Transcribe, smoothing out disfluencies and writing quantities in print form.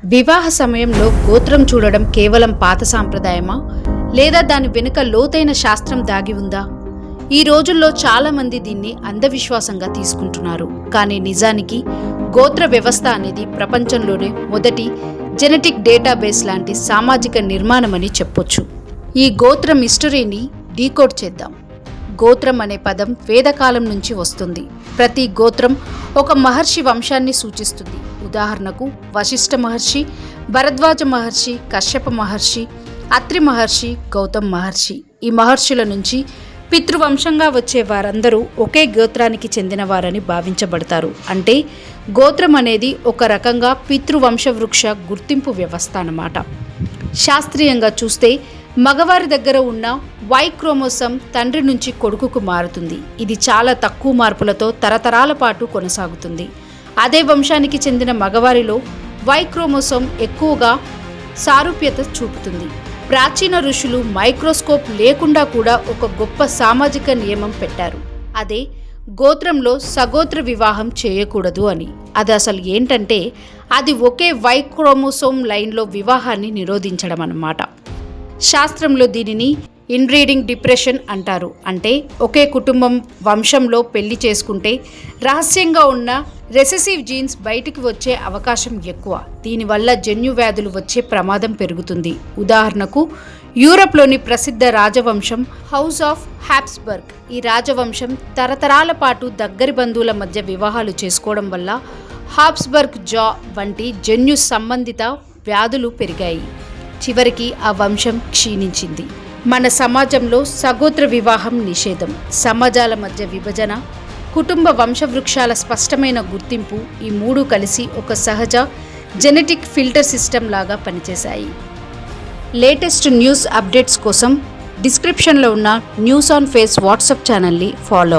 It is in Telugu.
వివాహ సమయంలో గోత్రం చూడడం కేవలం పాత సాంప్రదాయమా లేదా దాని వెనుక లోతైన శాస్త్రం దాగి ఉందా? ఈ రోజుల్లో చాలా మంది దీన్ని అంధవిశ్వాసంగా తీసుకుంటున్నారు. కానీ నిజానికి గోత్ర వ్యవస్థ అనేది ప్రపంచంలోనే మొదటి జెనెటిక్ డేటాబేస్ లాంటి సామాజిక నిర్మాణమని చెప్పొచ్చు. ఈ గోత్ర మిస్టరీని డీకోడ్ చేద్దాం. గోత్రం అనే పదం వేదకాలం నుంచి వస్తుంది. ప్రతి గోత్రం ఒక మహర్షి వంశాన్ని సూచిస్తుంది. ఉదాహరణకు వశిష్ఠ మహర్షి, భరద్వాజ మహర్షి, కశ్యప మహర్షి, అత్రి మహర్షి, గౌతమ్ మహర్షి. ఈ మహర్షుల నుంచి పితృవంశంగా వచ్చే వారందరూ ఒకే గోత్రానికి చెందినవారని భావించబడతారు. అంటే గోత్రం అనేది ఒక రకంగా పితృవంశవృక్ష గుర్తింపు వ్యవస్థ అన్నమాట. శాస్త్రీయంగా చూస్తే మగవారి దగ్గర ఉన్న వై క్రోమోసోమ్ తండ్రి నుంచి కొడుకుకు మారుతుంది. ఇది చాలా తక్కువ మార్పులతో తరతరాల పాటు కొనసాగుతుంది. అదే వంశానికి చెందిన మగవారిలో వై క్రోమోసోమ్ ఎక్కువగా సారూప్యత చూపుతుంది. ప్రాచీన ఋషులు మైక్రోస్కోప్ లేకుండా కూడా ఒక గొప్ప సామాజిక నియమం పెట్టారు. అదే గోత్రంలో సగోత్ర వివాహం చేయకూడదు అని. అది అసలు ఏంటంటే అది ఒకే వై క్రోమోసోమ్ లైన్లో వివాహాన్ని నిరోధించడం అన్నమాట. శాస్త్రంలో దీనిని ఇన్బ్రీడింగ్ డిప్రెషన్ అంటారు. అంటే ఒకే కుటుంబం వంశంలో పెళ్లి చేసుకుంటే రహస్యంగా ఉన్న రెసెసివ్ జీన్స్ బయటికి వచ్చే అవకాశం ఎక్కువ. దీనివల్ల జన్యు వ్యాధులు వచ్చే ప్రమాదం పెరుగుతుంది. ఉదాహరణకు యూరప్లోని ప్రసిద్ధ రాజవంశం హౌస్ ఆఫ్ హ్యాబ్స్బర్గ్. ఈ రాజవంశం తరతరాల పాటు దగ్గరి బంధువుల మధ్య వివాహాలు చేసుకోవడం వల్ల హాబ్స్బర్గ్ జా వంటి జన్యు సంబంధిత వ్యాధులు పెరిగాయి. చివరికి ఆ వంశం క్షీణించింది. మన సమాజంలో సగోత్ర వివాహం నిషేధం, సమాజాల మధ్య విభజన, కుటుంబ వంశవృక్షాల స్పష్టమైన గుర్తింపు, ఈ మూడు కలిసి ఒక సహజ జెనెటిక్ ఫిల్టర్ సిస్టమ్ లాగా పనిచేశాయి. లేటెస్ట్ న్యూస్ అప్డేట్స్ కోసం డిస్క్రిప్షన్లో ఉన్న న్యూస్ ఆన్ ఫేస్ వాట్సాప్ ఛానల్ని ఫాలో